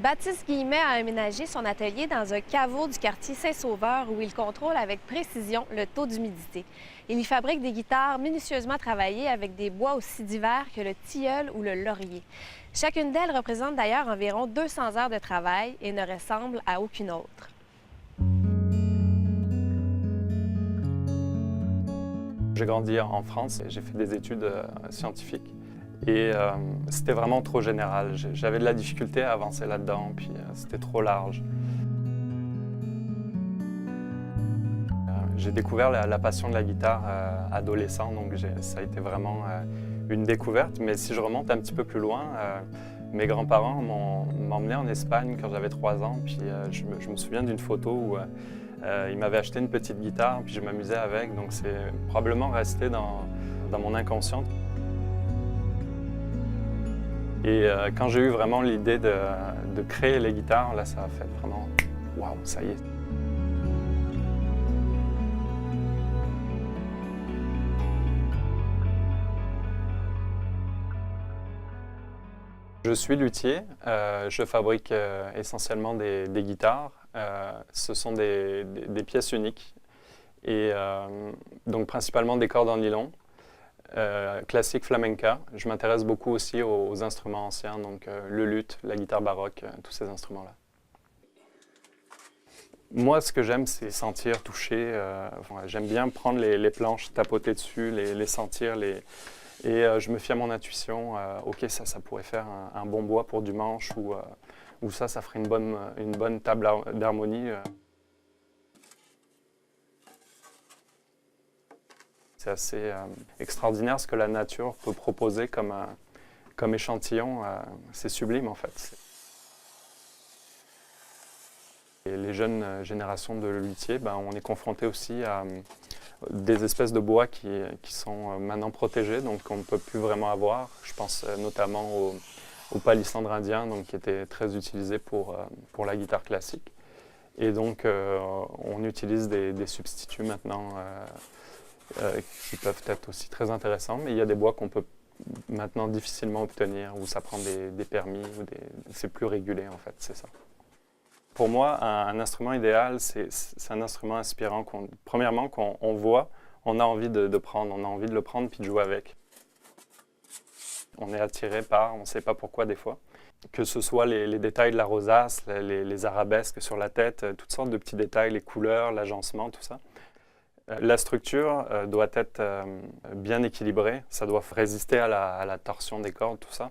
Baptiste Guillemet a aménagé son atelier dans un caveau du quartier Saint-Sauveur où il contrôle avec précision le taux d'humidité. Il y fabrique des guitares minutieusement travaillées avec des bois aussi divers que le tilleul ou le laurier. Chacune d'elles représente d'ailleurs environ 200 heures de travail et ne ressemble à aucune autre. J'ai grandi en France et j'ai fait des études scientifiques. Et c'était vraiment trop général. J'avais de la difficulté à avancer là-dedans, puis c'était trop large. J'ai découvert la passion de la guitare adolescent, donc ça a été vraiment une découverte. Mais si je remonte un petit peu plus loin, mes grands-parents m'ont emmené en Espagne quand j'avais 3 ans, puis je me souviens d'une photo où ils m'avaient acheté une petite guitare, puis je m'amusais avec, donc c'est probablement resté dans mon inconscient. Et quand j'ai eu vraiment l'idée de créer les guitares, là, ça a fait vraiment « waouh, ça y est ». Je suis luthier, je fabrique essentiellement des guitares. Ce sont des pièces uniques, et donc principalement des cordes en nylon. Classique flamenca. Je m'intéresse beaucoup aussi aux instruments anciens, donc le luth, la guitare baroque, tous ces instruments-là. Moi, ce que j'aime, c'est sentir, toucher. J'aime bien prendre les planches, tapoter dessus, les sentir, et je me fie à mon intuition. Ok, ça pourrait faire un bon bois pour du manche, ou ça ferait une bonne table d'harmonie. C'est assez extraordinaire ce que la nature peut proposer comme échantillon. C'est sublime en fait. Et les jeunes générations de luthiers, on est confronté aussi à des espèces de bois qui sont maintenant protégés, donc qu'on ne peut plus vraiment avoir. Je pense notamment au palissandre indien, donc, qui était très utilisé pour la guitare classique. Et donc on utilise des substituts maintenant qui peuvent être aussi très intéressants, mais il y a des bois qu'on peut maintenant difficilement obtenir, où ça prend des permis, c'est plus régulé en fait, c'est ça. Pour moi, un instrument idéal, c'est un instrument inspirant, premièrement, qu'on voit, on a envie de prendre, on a envie de le prendre puis de jouer avec. On est attiré par, on ne sait pas pourquoi des fois, que ce soit les détails de la rosace, les arabesques sur la tête, toutes sortes de petits détails, les couleurs, l'agencement, tout ça. La structure doit être bien équilibrée, ça doit résister à la torsion des cordes, tout ça.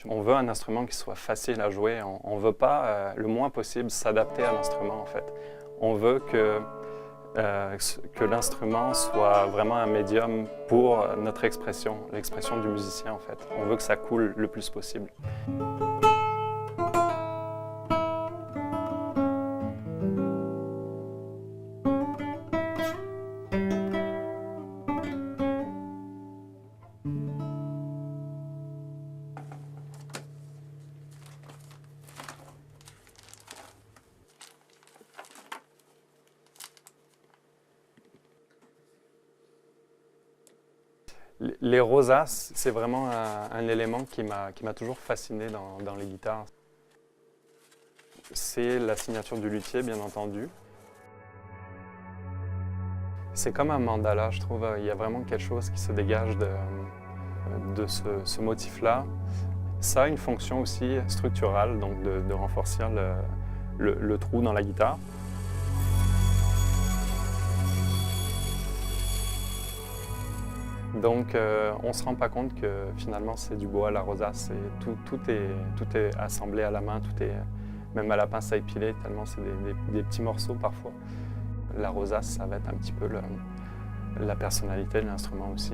On veut un instrument qui soit facile à jouer, on ne veut pas le moins possible s'adapter à l'instrument en fait. On veut que l'instrument soit vraiment un médium pour notre expression, l'expression du musicien en fait. On veut que ça coule le plus possible. Les rosaces, c'est vraiment un élément qui m'a toujours fasciné dans les guitares. C'est la signature du luthier, bien entendu. C'est comme un mandala, je trouve. Il y a vraiment quelque chose qui se dégage de ce motif-là. Ça a une fonction aussi structurale, donc de renforcer le trou dans la guitare. Donc on ne se rend pas compte que finalement c'est du bois à la rosace. Tout est assemblé à la main, même à la pince à épiler, tellement c'est des petits morceaux parfois. La rosace, ça va être un petit peu la personnalité de l'instrument aussi.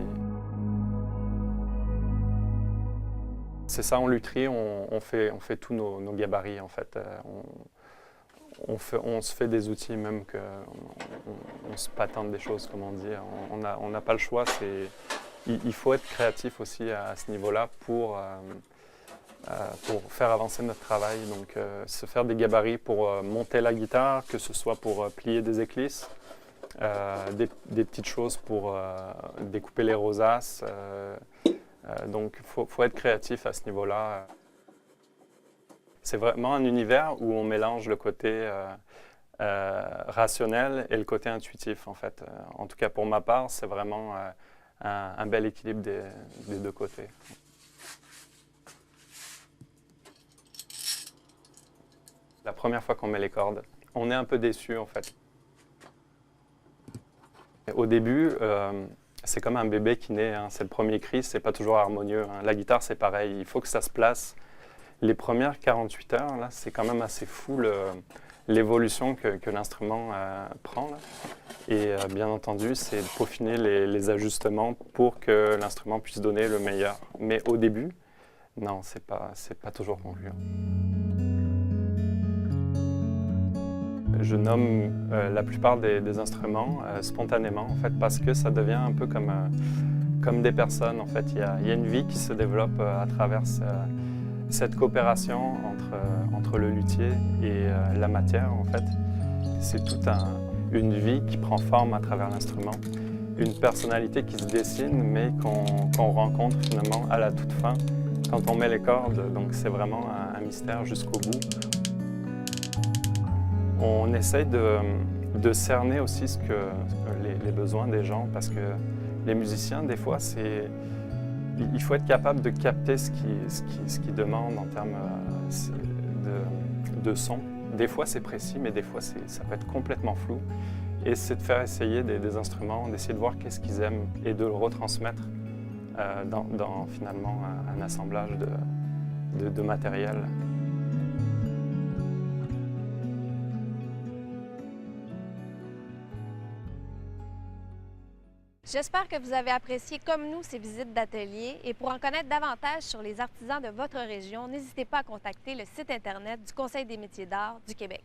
C'est ça, en lutherie, on fait tous nos gabarits en fait. On se fait des outils, même qu'on se patente des choses, comme on dit. On n'a pas le choix. Il faut être créatif aussi à ce niveau-là pour faire avancer notre travail. Donc, se faire des gabarits pour monter la guitare, que ce soit pour plier des éclisses, des petites choses pour découper les rosaces. Donc, il faut être créatif à ce niveau-là. C'est vraiment un univers où on mélange le côté rationnel et le côté intuitif, en fait. En tout cas, pour ma part, c'est vraiment un bel équilibre des deux côtés. La première fois qu'on met les cordes, on est un peu déçu, en fait. Au début, c'est comme un bébé qui naît, hein. C'est le premier cri, c'est pas toujours harmonieux, hein. La guitare, c'est pareil, il faut que ça se place. Les premières 48 heures, là, c'est quand même assez fou l'évolution que l'instrument prend. Là. Et bien entendu, c'est de peaufiner les ajustements pour que l'instrument puisse donner le meilleur. Mais au début, non, c'est pas toujours concluant. Je nomme la plupart des instruments spontanément, en fait, parce que ça devient un peu comme des personnes. En fait, il y a une vie qui se développe à travers cette coopération entre le luthier et la matière. En fait, c'est toute une vie qui prend forme à travers l'instrument, une personnalité qui se dessine, mais qu'on rencontre finalement à la toute fin quand on met les cordes. Donc, c'est vraiment un mystère jusqu'au bout. On essaye de cerner aussi les besoins des gens, parce que les musiciens, des fois, il faut être capable de capter ce qu'ils demandent en termes de son. Des fois, c'est précis, mais des fois, ça peut être complètement flou. Et c'est de faire essayer des instruments, d'essayer de voir qu'est-ce qu'ils aiment et de le retransmettre dans finalement un assemblage de matériel. J'espère que vous avez apprécié comme nous ces visites d'atelier et pour en connaître davantage sur les artisans de votre région, n'hésitez pas à contacter le site Internet du Conseil des métiers d'art du Québec.